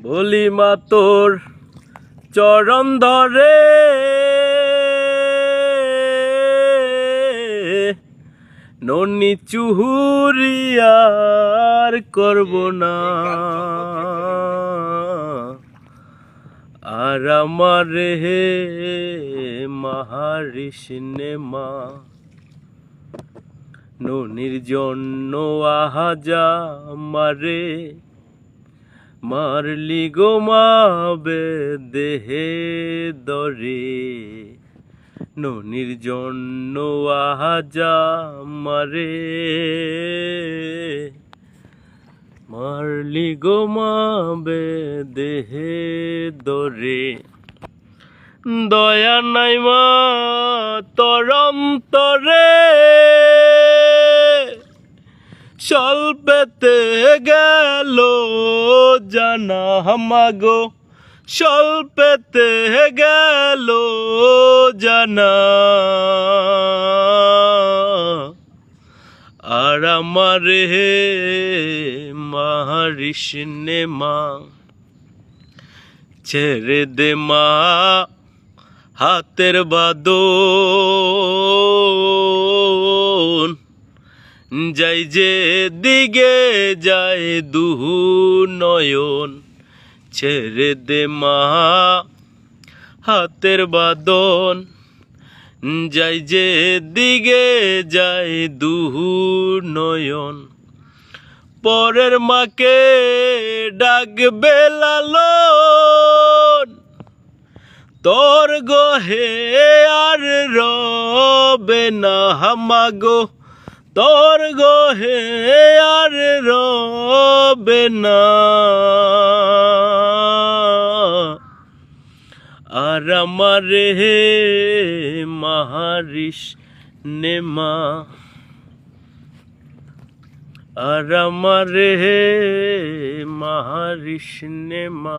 বলি মা তোর চরণ ধরে ননি চুহুরি আর করব না, আর আমার হে মাহারিসনে মা ননির জন্য আহাজা মারে মারলি গো মা দেহে দরে ননির জন্য আহাজা মারে মারলি গো মা দেহে দরে দয়া নাই মা তোর অন্তরে স্বল্পেতে গেল জানা মাগো স্বল্পেতে গেল জানা, আর আমার হে মাহারিসনে মা ছেড়ে দে মা হাতের বাদন যাই যে দিকে যায় দুহু নয়ন, ছেড়ে দে মা হাতের বাদন যাই যে দিকে যায় দুহু নয়ন, পরের মাকে ডাকবে লালন তোর গহে আর রবে না মাগো তোর গহে আর রবে না, আর আমার হে মাহারিসনে মা, আর আমার হে মাহারিসনে মা।